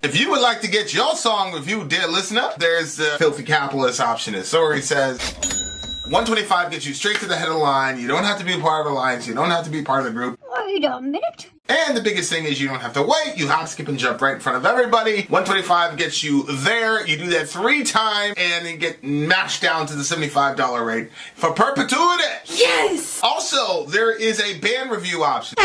If you would like to get your song reviewed, dear listener, there's the Filthy Capitalist option. As Sori says, 125 gets you straight to the head of the line. You don't have to be a part of the alliance. You don't have to be part of the group. Wait a minute. And the biggest thing is you don't have to wait. You hop, skip, and jump right in front of everybody. 125 gets you there. You do that 3 times, and then get mashed down to the $75 rate for perpetuity. Yes! Also, there is a band review option.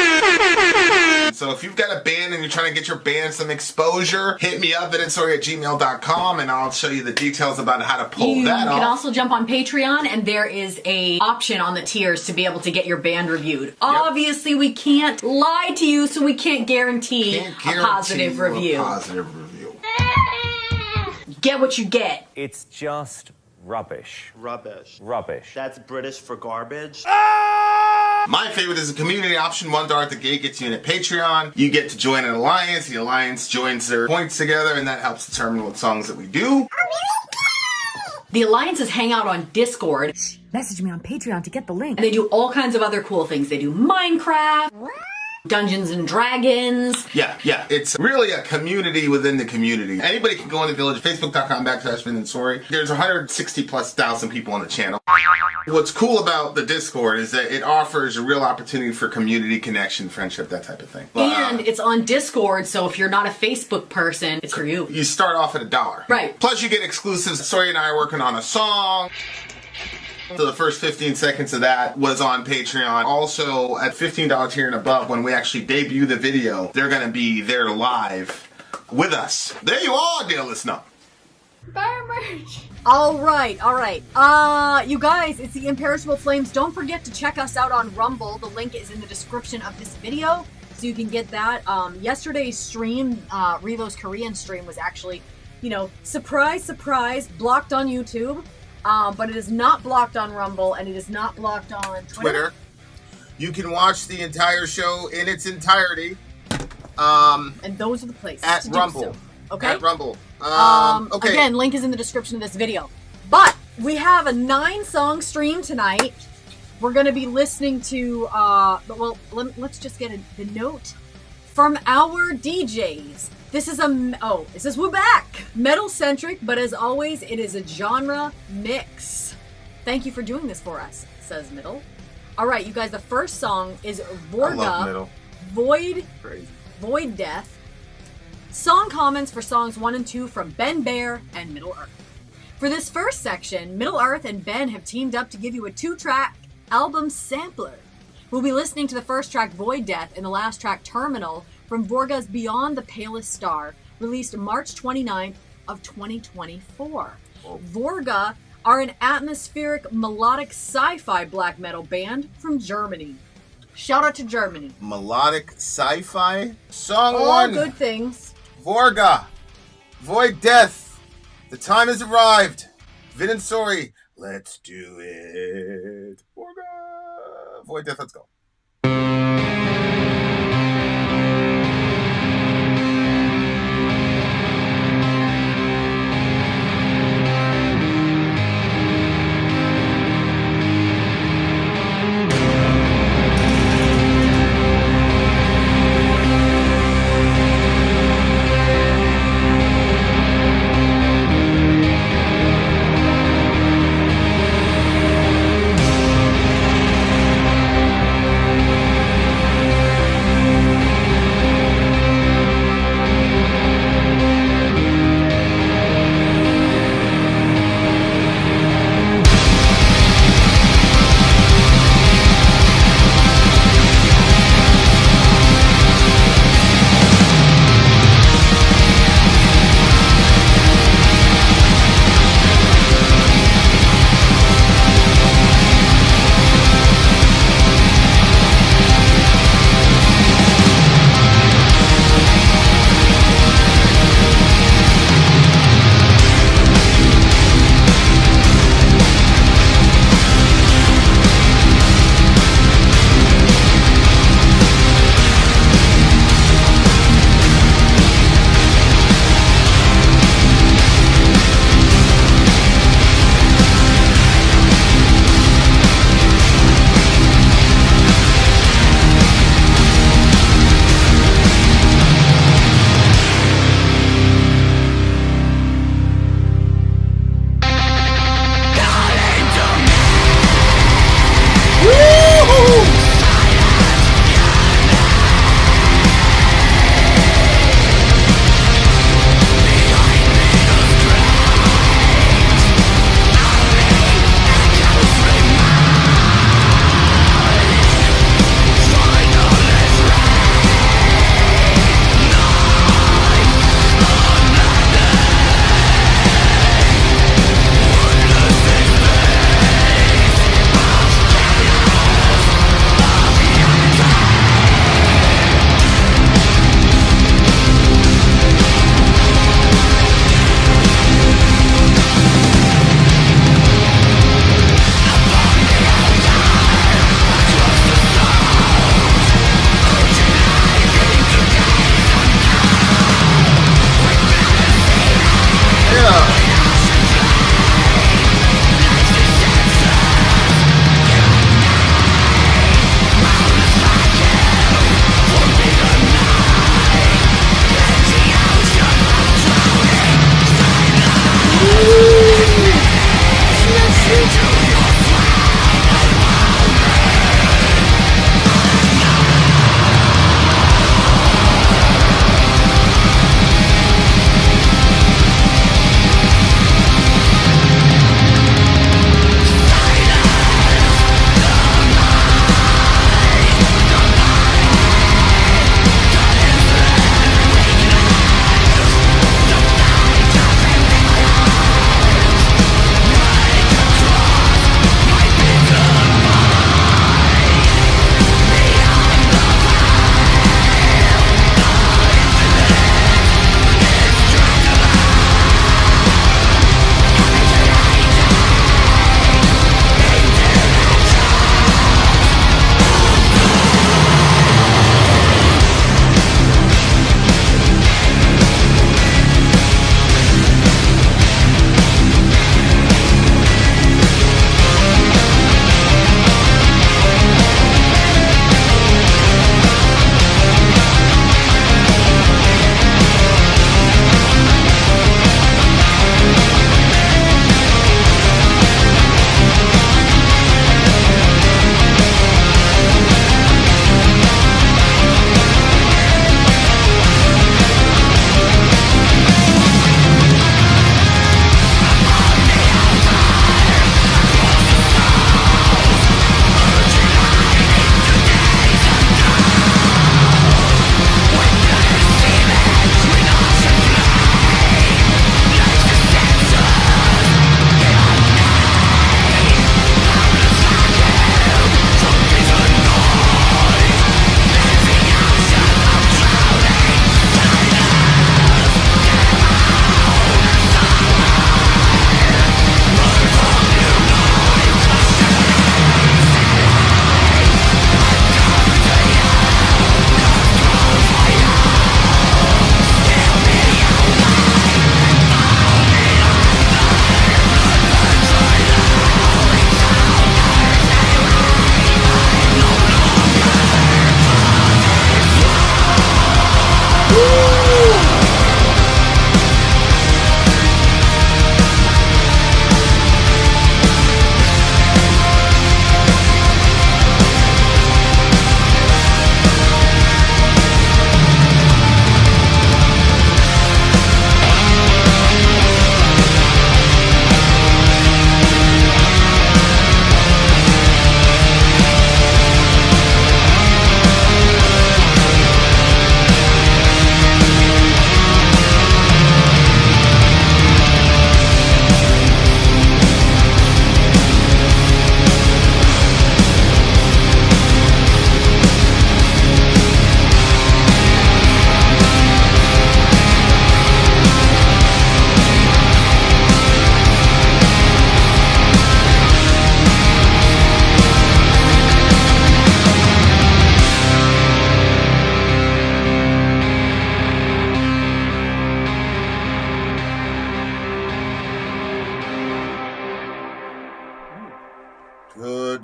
So if you've got a band and you're trying to get your band some exposure, hit me up at villageXchange@gmail.com, and I'll show you the details about how to pull that off. You can also jump on Patreon, and there is a option on the tiers to be able to get your band reviewed. Obviously, we can't lie to you, so we can't guarantee a positive review. Get what you get. It's just rubbish. Rubbish. Rubbish. That's British for garbage. My favorite is the community option. $1 at the gate gets you in at Patreon. You get to join an alliance. The alliance joins their points together, and that helps determine what songs that we do. The alliances hang out on Discord. Message me on Patreon to get the link. And they do all kinds of other cool things. They do Minecraft, Dungeons and Dragons. Yeah. It's really a community within the community. Anybody can go on the village, facebook.com/Vin and Sori. There's 160,000+ people on the channel. What's cool about the Discord is that it offers a real opportunity for community connection, friendship, that type of thing. And it's on Discord, so if you're not a Facebook person, it's for you. You start off at $1. Right. Plus you get exclusives. Sori and I are working on a song. So the first 15 seconds of that was on Patreon. Also, at $15 tier and above, when we actually debut the video, they're going to be there live with us. There you are, dear listener. Buy merch. All right. You guys, it's the Imperishable Flames. Don't forget to check us out on Rumble. The link is in the description of this video, so you can get that. Yesterday's stream, Revo's Korean stream, was actually, surprise, blocked on YouTube. But it is not blocked on Rumble, and it is not blocked on Twitter. You can watch the entire show in its entirety. And those are the places at to Rumble. do so. Okay? At Rumble. Okay. Again, link is in the description of this video. But we have a 9-song stream tonight. We're going to be listening to, let's just get the note from our DJs. This is it says we're back! Metal-centric, but as always, it is a genre mix. Thank you for doing this for us, says Middle. Alright, you guys, the first song is Vorga, Voideath. Song comments for songs 1 and 2 from Ben Bear and Middle Earth. For this first section, Middle Earth and Ben have teamed up to give you a 2-track album sampler. We'll be listening to the first track, Voideath, and the last track, Terminal, from Vorga's Beyond the Palest Star, released March 29th of 2024. Vorga are an atmospheric, melodic sci-fi black metal band from Germany. Shout out to Germany. Melodic sci-fi? Song All 1. good things. Vorga. Voideath. The time has arrived. Vin and Sori. Let's do it. Vorga. Voideath, let's go.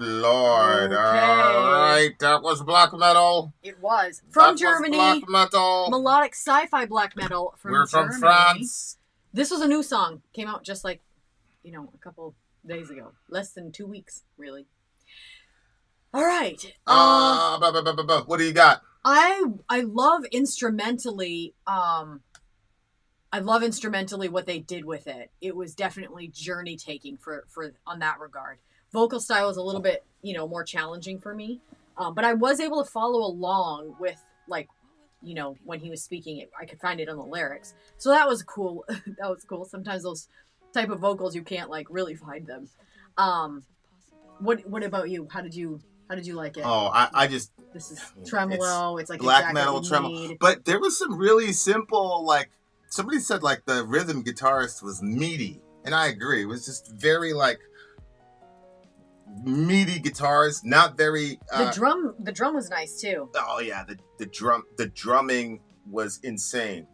Lord. Okay. All right, that was black metal. It was. From That Germany. was black metal. Melodic sci-fi black metal from We're Germany. from France. This was a new song. Came out just like, a couple days ago. Less than 2 weeks, really. All right. What do you got? I love instrumentally. What they did with it. It was definitely journey taking for on that regard. Vocal style was a little bit more challenging for me, but I was able to follow along with when he was speaking it. I could find it on the lyrics, so that was cool. That was cool. Sometimes those type of vocals you can't really find them. What about you? How did you like it? Oh, I just This is tremolo. It's like black exactly metal what you tremolo. need. But there was some really simple, somebody said the rhythm guitarist was meaty, and I agree. It was just very meaty guitars, not very. The drum was nice too. Oh yeah, the drumming was insane.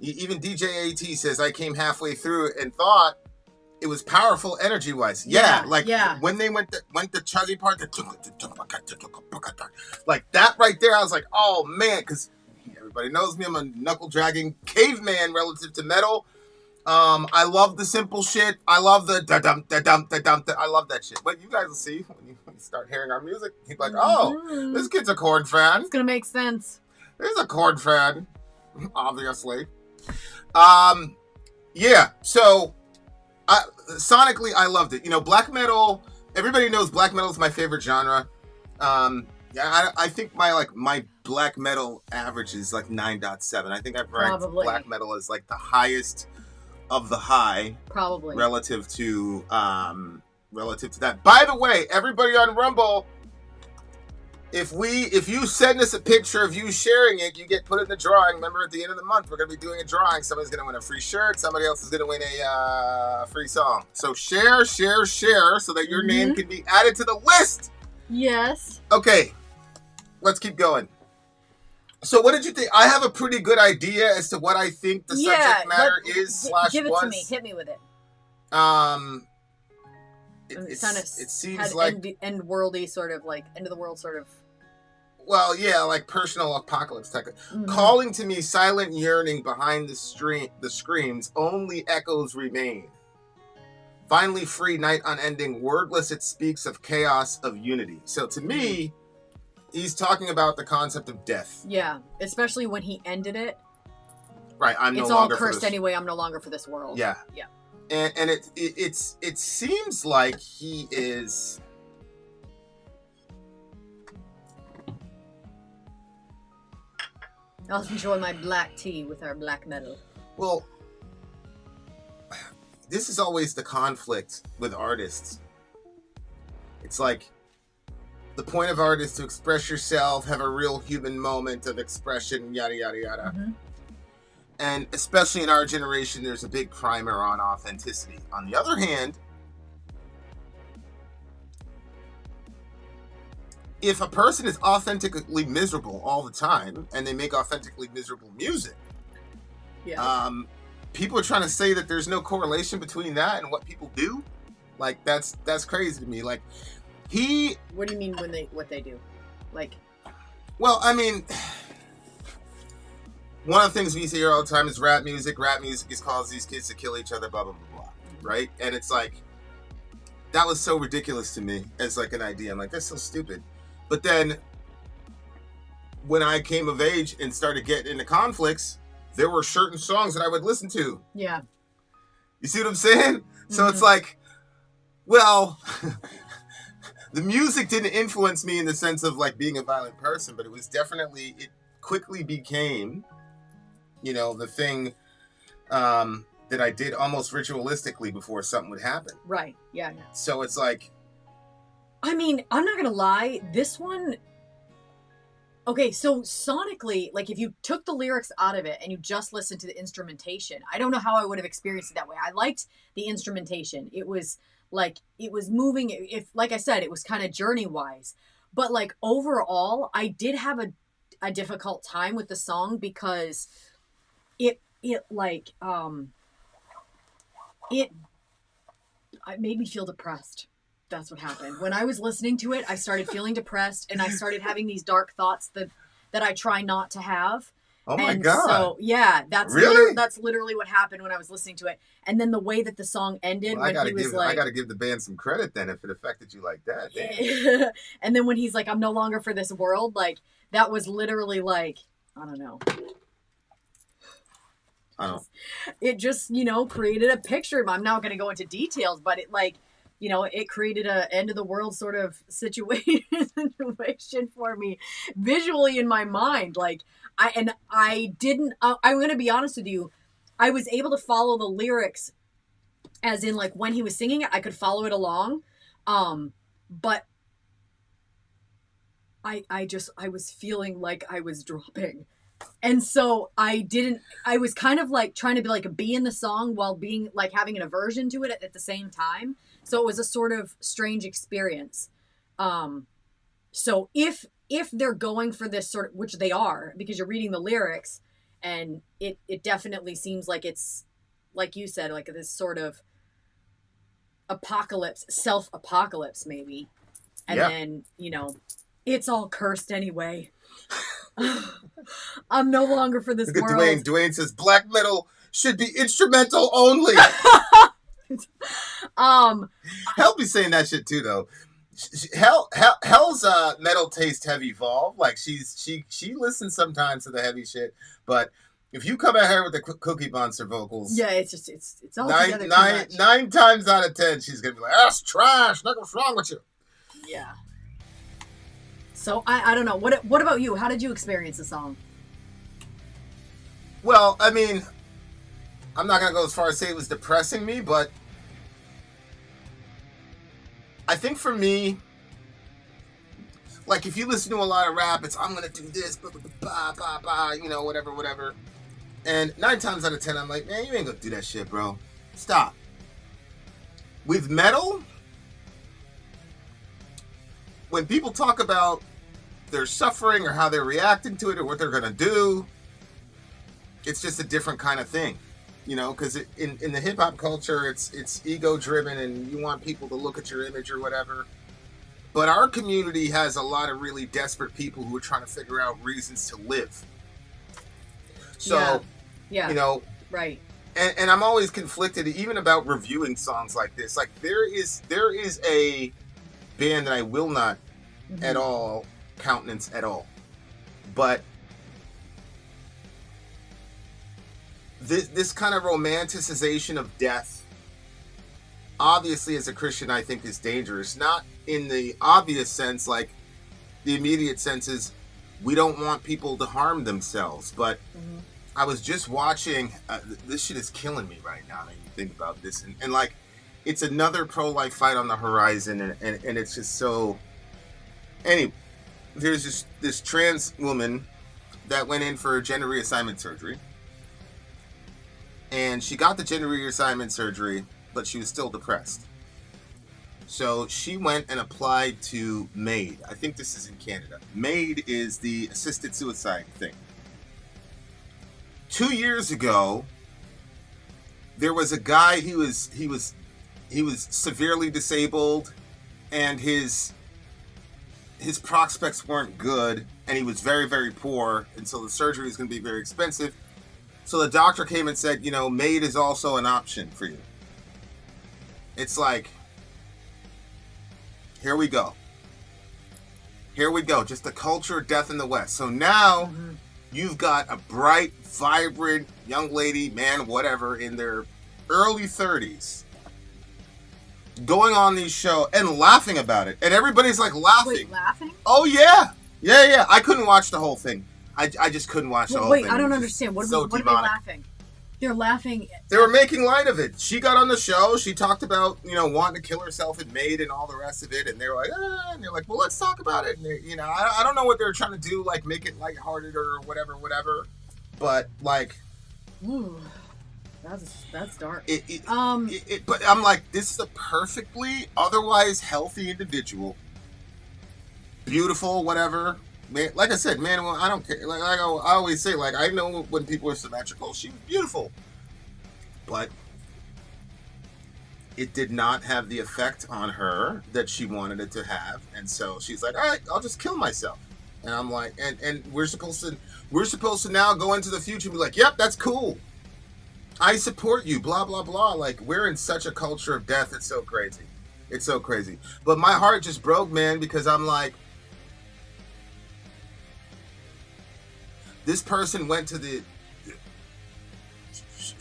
Even DJ AT says I came halfway through and thought it was powerful energy wise. Yeah, when they went the chuggy part, that right there, I was like, oh man, because everybody knows me, I'm a knuckle dragging caveman relative to metal. I love the simple shit. I love the da-dum, da-dum, da-dum, I love that shit. But you guys will see when you start hearing our music, you're like, oh, this kid's a chord fan. It's gonna make sense. There's a chord fan, obviously. Yeah, so sonically, I loved it. Black metal, everybody knows black metal is my favorite genre. I think my black metal average is 9.7. I think I've ranked black metal as the highest of the high, probably relative to that. By the way, everybody on Rumble, if you send us a picture of you sharing it, you get put in the drawing. Remember, at the end of the month, we're going to be doing a drawing. Somebody's going to win a free shirt. Somebody else is going to win a free song. So share so that your name can be added to the list. Yes. Okay, let's keep going. So what did you think? I have a pretty good idea as to what I think the subject matter is / give it was. to me. Hit me with it. It seems had like end worldy sort of end of the world sort of. Well, yeah, personal apocalypse type of. Calling to me, silent yearning behind the screams, only echoes remain. Finally free, night unending, wordless it speaks of chaos, of unity. So to me, he's talking about the concept of death. Yeah, especially when he ended it. Right, it's all cursed anyway. I'm no longer for this world. Yeah, yeah. And it seems like he is. I'll enjoy my black tea with our black metal. Well, this is always the conflict with artists. It's the point of art is to express yourself, have a real human moment of expression, yada, yada, yada. And especially in our generation, there's a big primer on authenticity. On the other hand, if a person is authentically miserable all the time and they make authentically miserable music, people are trying to say that there's no correlation between that and what people do. That's crazy to me. What do you mean what they do? Well, I mean, one of the things we see here all the time is rap music. Rap music is causes these kids to kill each other, blah, blah, blah, blah. Right? And it's that was so ridiculous to me as an idea. I'm that's so stupid. But then when I came of age and started getting into conflicts, there were certain songs that I would listen to. Yeah. You see what I'm saying? So it's well, the music didn't influence me in the sense of being a violent person, but it was definitely, it quickly became, the thing that I did almost ritualistically before something would happen. Right. Yeah. So it's I mean, I'm not going to lie. This one. Okay, so sonically, if you took the lyrics out of it and you just listened to the instrumentation, I don't know how I would have experienced it that way. I liked the instrumentation. It was it was moving. If, like I said, it was kind of journey wise, but overall, I did have a difficult time with the song because it made me feel depressed. That's what happened. When I was listening to it, I started feeling depressed, and I started having these dark thoughts that I try not to have. Oh my and God. So yeah, that's Really? that's literally what happened when I was listening to it. And then the way that the song ended, Well, when he was like, I gotta give the band some credit then if it affected you like that. Damn. and then when he's like, I'm no longer for this world, like that was literally like, I don't know. It just, created a picture. I'm not going to go into details, but it it created a end of the world sort of situation for me visually in my mind. I'm going to be honest with you. I was able to follow the lyrics as in like when he was singing it, I could follow it along. But I was feeling like I was dropping. And so I was kind of like trying to be in the song while being like having an aversion to it at the same time. So it was a sort of strange experience. So if they're going for this sort of, which they are, because you're reading the lyrics and it definitely seems like it's, like you said, like this sort of apocalypse, self-apocalypse maybe. And then, it's all cursed anyway. I'm no longer for this Look at world. Dwayne says black metal should be instrumental only. Hell be saying that shit too though. Hell's metal taste have evolved. Like she listens sometimes to the heavy shit, but if you come at her with the Cookie Monster vocals, yeah, it's all together too much. 9 times out of 10 she's gonna be like, that's trash. Nothing's wrong with you. Yeah. So I don't know. What about you? How did you experience the song? Well, I mean, I'm not gonna go as far as say it was depressing me, but I think for me, like if you listen to a lot of rap, it's I'm gonna do this, blah, blah, blah, blah, blah, whatever. And 9 times out of 10, I'm like, man, you ain't gonna do that shit, bro. Stop. With metal, when people talk about their suffering or how they're reacting to it or what they're gonna do, it's just a different kind of thing, because in the hip hop culture, it's ego driven and you want people to look at your image or whatever. But our community has a lot of really desperate people who are trying to figure out reasons to live. So, yeah. Right. And I'm always conflicted even about reviewing songs like this. Like there is a band that I will not at all countenance at all, but this kind of romanticization of death, obviously as a Christian, I think is dangerous. Not in the obvious sense, like the immediate sense is we don't want people to harm themselves, but I was just watching, this shit is killing me right now. I mean, think about this, and like it's another pro-life fight on the horizon, and it's just so. Anyway, there's this trans woman that went in for gender reassignment surgery, and she got the gender reassignment surgery, but she was still depressed. So she went and applied to MAID. I think this is in Canada. MAID is the assisted suicide thing. 2 years ago, there was a guy he was severely disabled, and his prospects weren't good, and he was very, very poor, and so the surgery was going to be very expensive. So the doctor came and said, MAID is also an option for you. It's like, here we go. Just the culture of death in the West. So now you've got a bright, vibrant young lady, man, whatever, in their early 30s, going on these shows and laughing about it. And everybody's like laughing. Wait, laughing? Oh, yeah. Yeah. I couldn't watch the whole thing. I just couldn't watch the whole thing. Wait, I don't understand. What are they laughing? They're laughing. They were making light of it. She got on the show. She talked about, wanting to kill herself and MAID and all the rest of it. And they were like, and they're like, well, let's talk about it. And I don't know what they're trying to do, like make it lighthearted or whatever. But like, ooh, that's dark. But I'm like, this is a perfectly otherwise healthy individual, beautiful, whatever. Man, like I said, man, well, I don't care. Like I always say, like I know when people are symmetrical, she was beautiful, but it did not have the effect on her that she wanted it to have. And so she's like, all right, I'll just kill myself. And I'm like, and we're supposed to now go into the future and be like, yep, that's cool. I support you, blah, blah, blah. Like, we're in such a culture of death. It's so crazy. It's so crazy. But my heart just broke, man, because I'm like, this person went to the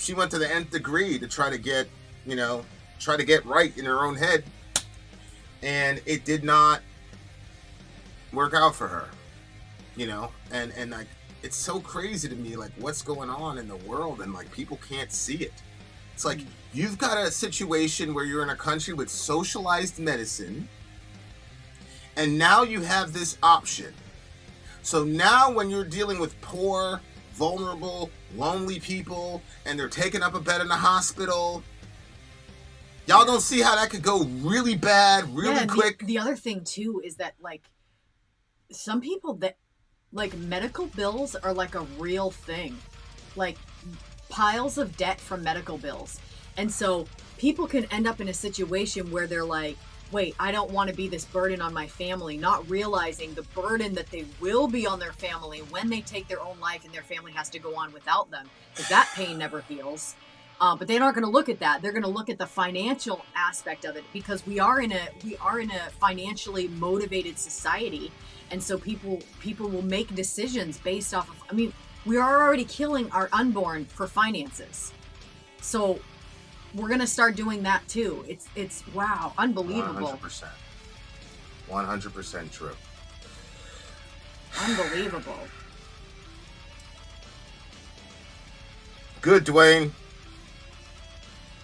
nth degree to try to get, right in her own head. And it did not work out for her, and like, it's so crazy to me, like, what's going on in the world, and like, people can't see it. It's like, you've got a situation where you're in a country with socialized medicine, and now you have this option. So now when you're dealing with poor, vulnerable, lonely people, and they're taking up a bed in the hospital, y'all don't see how that could go really bad, really quick. The other thing too is that, like, some people that, like, medical bills are like a real thing, like piles of debt from medical bills. And so people can end up in a situation where they're like, wait, I don't want to be this burden on my family, not realizing the burden that they will be on their family when they take their own life and their family has to go on without them, because that pain never heals. But they're not going to look at that. They're going to look at the financial aspect of it, because we are in a financially motivated society. And so people will make decisions based off of, we are already killing our unborn for finances. So we're going to start doing that too. It's wow, unbelievable. 100% true. Unbelievable. Good, Dwayne.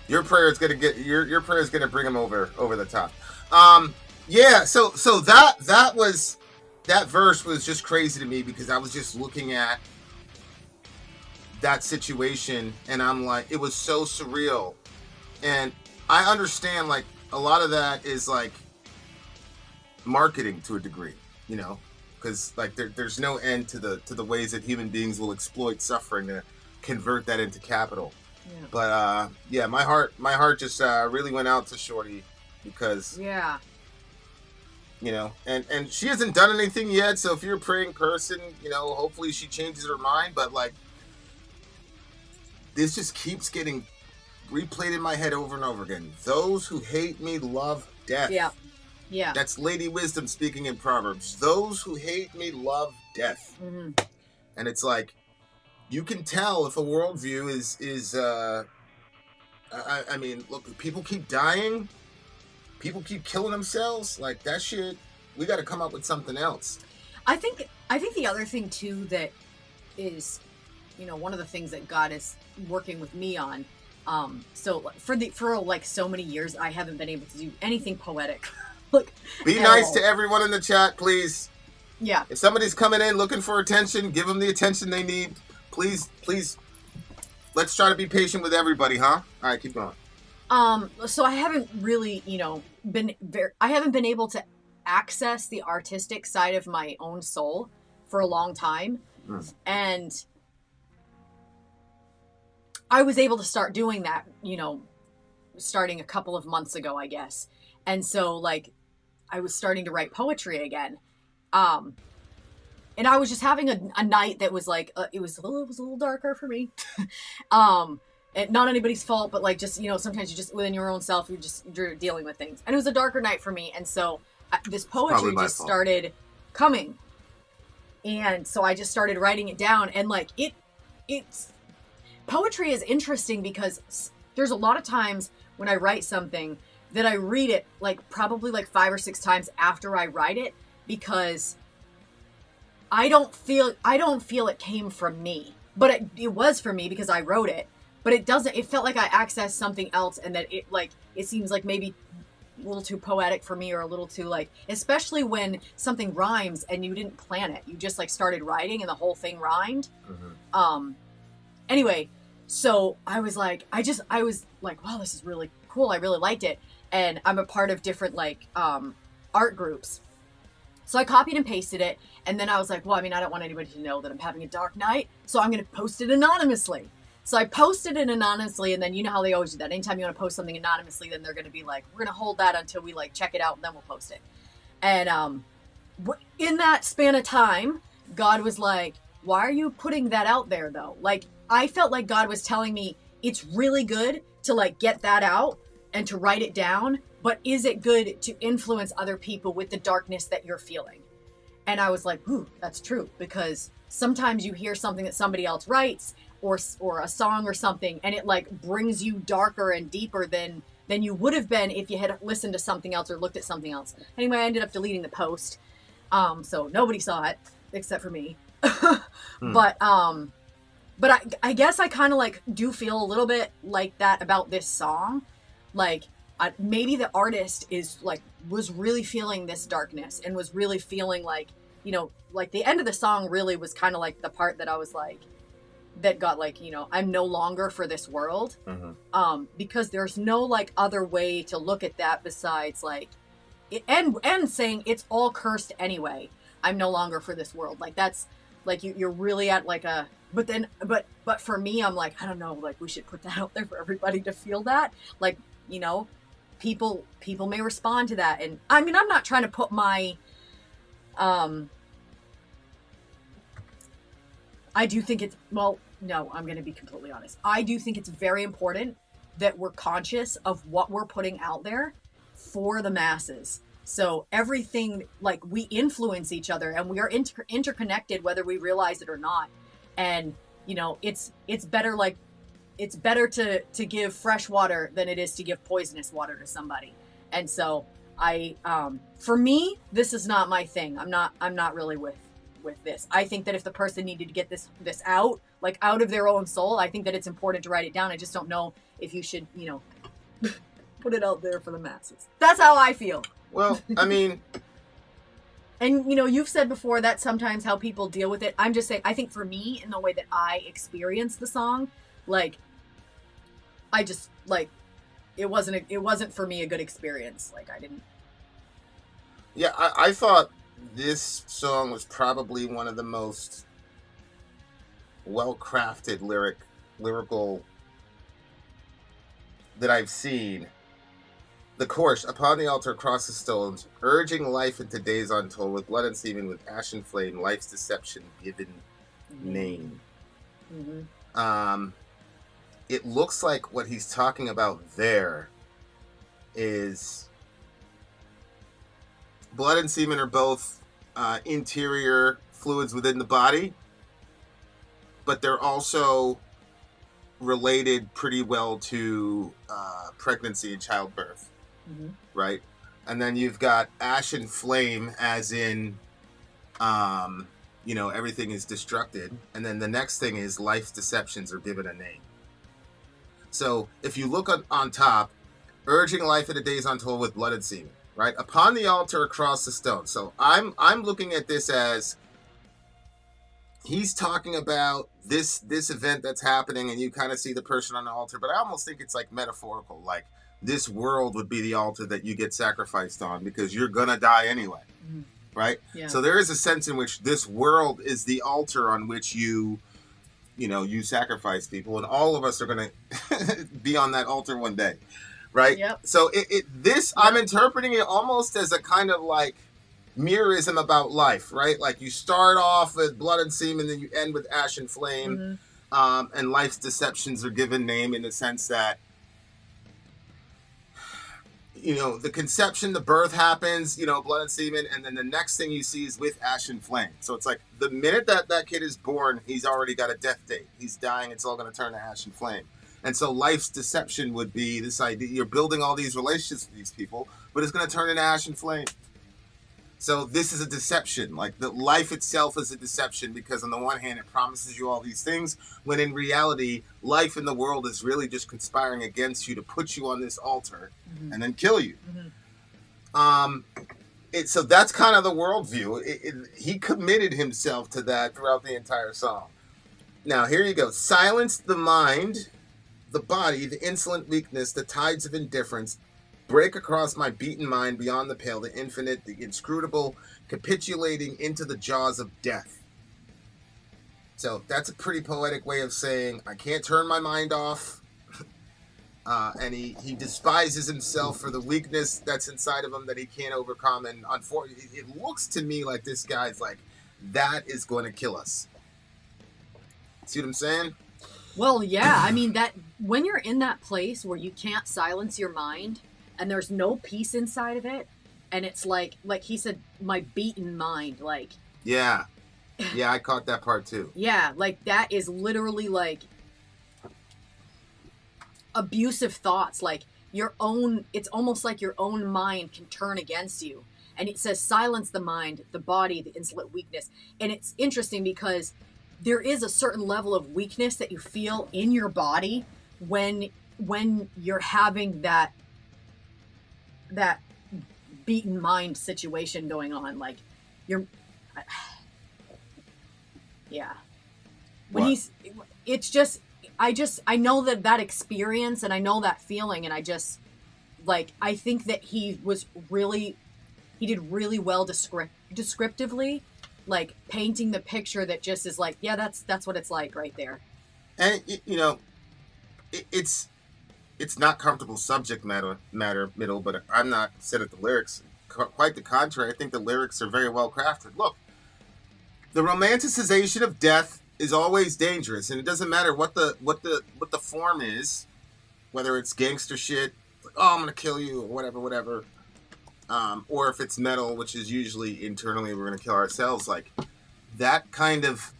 Your prayer is gonna get your prayer is gonna bring him over the top. Yeah. So that verse was just crazy to me, because I was just looking at that situation and I'm like, it was so surreal. And I understand, like, a lot of that is like marketing to a degree, because like there's no end to the ways that human beings will exploit suffering to convert that into capital. Yeah. But yeah, my heart just really went out to Shorty, because and she hasn't done anything yet. So if you're a praying person, hopefully she changes her mind. But like, this just keeps getting replayed in my head over and over again. Those who hate me love death. Yeah. That's Lady Wisdom speaking in Proverbs. Those who hate me love death. Mm-hmm. And it's like, you can tell if a worldview is I mean, look, people keep dying, people keep killing themselves. Like, that shit, we got to come up with something else. I think the other thing too that is, one of the things that God is working with me on. So for like so many years, I haven't been able to do anything poetic. Like, be nice to everyone in the chat, please. Yeah. If somebody's coming in looking for attention, give them the attention they need. Please, let's try to be patient with everybody, huh? All right, keep going. So I haven't really, I haven't been able to access the artistic side of my own soul for a long time. And I was able to start doing that, starting a couple of months ago, I guess. And so, like, I was starting to write poetry again. And I was just having a night that was like, it was a little darker for me. And not anybody's fault, but like, just, sometimes you just, within your own self, you're dealing with things. And it was a darker night for me. And so this poetry just started coming. And so I just started writing it down. And like, it's poetry is interesting, because there's a lot of times when I write something that I read it like probably like 5 or 6 times after I write it, because I don't feel it came from me, but it was for me because I wrote it. But it felt like I accessed something else, and that it seems like maybe a little too poetic for me, or a little too, like, especially when something rhymes and you didn't plan it. You just like started writing and the whole thing rhymed. Mm-hmm. Anyway, so I was like, wow, this is really cool. I really liked it. And I'm a part of different like art groups. So I copied and pasted it, and then I was like, well, I don't want anybody to know that I'm having a dark night, so I'm going to post it anonymously. So I posted it anonymously, and then you know how they always do that. Anytime you want to post something anonymously, then they're going to be like, we're going to hold that until we like check it out, and then we'll post it. And in that span of time, God was like, why are you putting that out there though? Like, I felt like God was telling me it's really good to like get that out and to write it down, but is it good to influence other people with the darkness that you're feeling? And I was like, ooh, that's true, because sometimes you hear something that somebody else writes or a song or something, and it like brings you darker and deeper than you would have been if you had listened to something else or looked at something else. Anyway, I ended up deleting the post. So nobody saw it except for me. But I guess I kind of like do feel a little bit like that about this song. Like maybe the artist was really feeling this darkness and was really feeling like, you know, like the end of the song really was kind of like the part that I was like, that got like, you know, I'm no longer for this world. Because there's no like other way to look at that besides like, and saying it's all cursed anyway. I'm no longer for this world. Like that's like you're really at like a, but for me, I'm like, I don't know, like we should put that out there for everybody to feel that. Like, you know, people may respond to that. And I mean, I'm not trying to put my, I do think it's, well, no, I'm going to be completely honest. I do think it's very important that we're conscious of what we're putting out there for the masses. So everything, like we influence each other and we are interconnected, whether we realize it or not. And, you know, it's better, like, it's better to give fresh water than it is to give poisonous water to somebody. And so for me, this is not my thing. I'm not really with this. I think that if the person needed to get this out, like out of their own soul, I think that it's important to write it down. I just don't know if you should, you know, put it out there for the masses. That's how I feel. Well, I mean, and you know, you've said before that sometimes how people deal with it. I'm just saying, I think for me, in the way that I experienced the song, like, I just like, it wasn't for me a good experience. Like I didn't. Yeah, I thought this song was probably one of the most well-crafted lyrical that I've seen. The chorus, upon the altar across the stones, urging life into days untold, with blood and semen, with ashen flame, life's deception given name. It looks like what he's talking about there is blood and semen are both interior fluids within the body, but they're also related pretty well to pregnancy and childbirth, right? And then you've got ashen flame, as in, you know, everything is destructed. And then the next thing is life's deceptions are given a name. So if you look on top, urging life into days untold with blood and semen, right? Upon the altar across the stone. So I'm looking at this as he's talking about this event that's happening, and you kind of see the person on the altar, but I almost think it's like metaphorical, like this world would be the altar that you get sacrificed on because you're gonna die anyway, right? Yeah. So there is a sense in which this world is the altar on which you sacrifice people, and all of us are gonna be on that altar one day, right? Yep. So I'm interpreting it almost as a kind of like mirrorism about life, right? Like you start off with blood and semen, then you end with ash and flame, and life's deceptions are given name, in the sense that, you know, the conception, the birth happens, you know, blood and semen, and then the next thing you see is with ash and flame. So it's like the minute that kid is born, he's already got a death date. He's dying. It's all going to turn to ash and flame. And so life's deception would be this idea: you're building all these relationships with these people, but it's going to turn into ash and flame. So this is a deception. Like the life itself is a deception, because on the one hand, it promises you all these things, when in reality, life in the world is really just conspiring against you to put you on this altar and then kill you. So that's kind of the worldview. He committed himself to that throughout the entire song. Now, here you go. Silence the mind, the body, the insolent weakness, the tides of indifference, break across my beaten mind beyond the pale, the infinite, the inscrutable, capitulating into the jaws of death. So that's a pretty poetic way of saying I can't turn my mind off. And he despises himself for the weakness that's inside of him that he can't overcome. And unfortunately, it looks to me like this guy's like, that is going to kill us. See what I'm saying? Well, yeah. I mean, that when you're in that place where you can't silence your mind and there's no peace inside of it, and it's like he said, my beaten mind, like. Yeah. Yeah, I caught that part too. Yeah, like that is literally like abusive thoughts, like your own, it's almost like your own mind can turn against you. And it says silence the mind, the body, the insolent weakness. And it's interesting because there is a certain level of weakness that you feel in your body when you're having that beaten mind situation going on. Like you're yeah. When what? It's just I know that experience and I know that feeling, and I just like, I think that he did really well descriptively, like painting the picture that just is like, yeah, that's what it's like right there. And you know, it's not comfortable subject matter middle, but I'm not set at the lyrics. Quite the contrary. I think the lyrics are very well crafted. Look, the romanticization of death is always dangerous, and it doesn't matter what the form is, whether it's gangster shit, like, oh, I'm gonna kill you, or whatever, or if it's metal, which is usually internally we're gonna kill ourselves. Like that kind of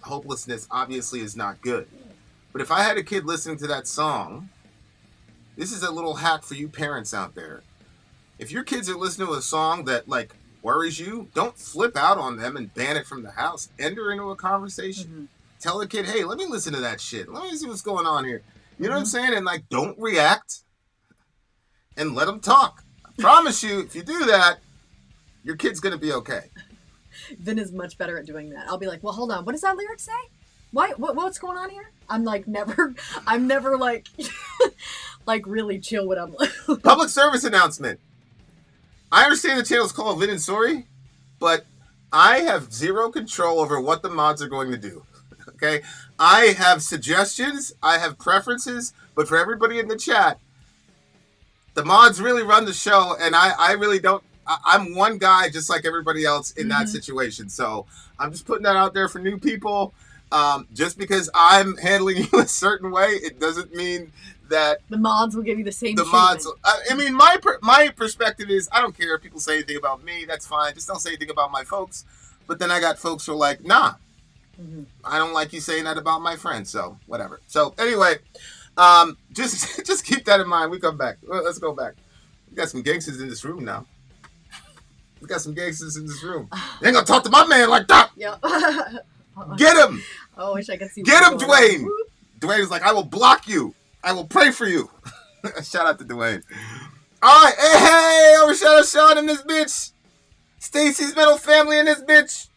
hopelessness obviously is not good. But if I had a kid listening to that song, this is a little hack for you parents out there. If your kids are listening to a song that like worries you, don't flip out on them and ban it from the house. Enter into a conversation. Mm-hmm. Tell the kid, hey, let me listen to that shit. Let me see what's going on here. You know what I'm saying? And like, don't react and let them talk. I promise you, if you do that, your kid's going to be okay. Vin is much better at doing that. I'll be like, well, hold on. What does that lyric say? What's going on here? I'm never like, like really chill when I'm like. Public service announcement. I understand the channel's called Vin and Sori, but I have zero control over what the mods are going to do. Okay? I have suggestions, I have preferences, but for everybody in the chat, the mods really run the show, and I really don't. I'm one guy just like everybody else in that situation. So I'm just putting that out there for new people. Just because I'm handling you a certain way, it doesn't mean that the mods will give you the same treatment. Mods. I mean, my perspective is I don't care if people say anything about me. That's fine. Just don't say anything about my folks. But then I got folks who are like, nah, I don't like you saying that about my friends. So whatever. So anyway, just keep that in mind. We come back. Let's go back. We got some gangsters in this room now. We got some gangsters in this room. You ain't gonna talk to my man like that. Yep. Get him. Oh, I wish I could see. Get him, Dwayne. Dwayne was like, I will block you. I will pray for you. Shout out to Dwayne. All right, hey, overshadow Sean in this bitch. Stacy's Metal Family in this bitch.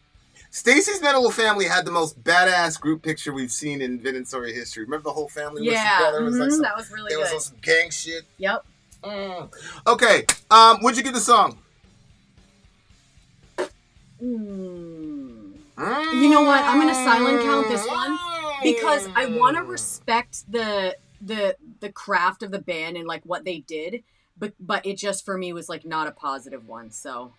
Stacy's Metal Family had the most badass group picture we've seen in Vin and Sori history. Remember the whole family was together? It was like that was really good. There was some gang shit. Yep. Okay, what'd you give the song? You know what? I'm gonna silent count this one because I want to respect the craft of the band and like what they did, but it just for me was like not a positive one. So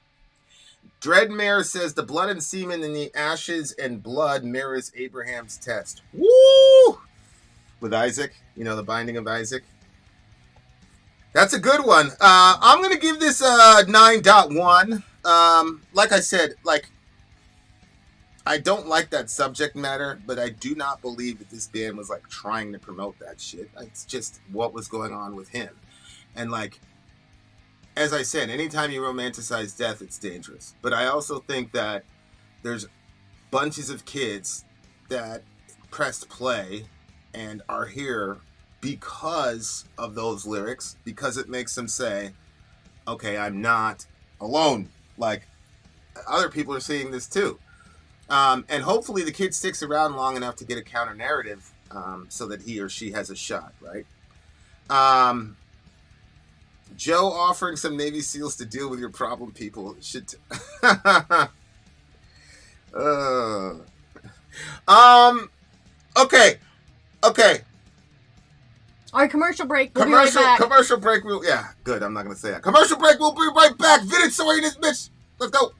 Dreadmare says the blood and semen in the ashes and blood mirrors Abraham's test. Woo! With Isaac, you know, the binding of Isaac. That's a good one. I'm gonna give this a 9.1. Like I said, like, I don't like that subject matter, but I do not believe that this band was like trying to promote that shit. It's just what was going on with him. And like, as I said, anytime you romanticize death, it's dangerous. But I also think that there's bunches of kids that pressed play and are here because of those lyrics, because it makes them say, okay, I'm not alone. Like, other people are seeing this too. And hopefully the kid sticks around long enough to get a counter narrative so that he or she has a shot, right? Joe offering some Navy SEALs to deal with your problem people should... Okay. All right, commercial break. We'll be right back. Commercial break. Yeah, good. I'm not gonna say that. Commercial break. We'll be right back. Vin and Sori in this bitch. Let's go.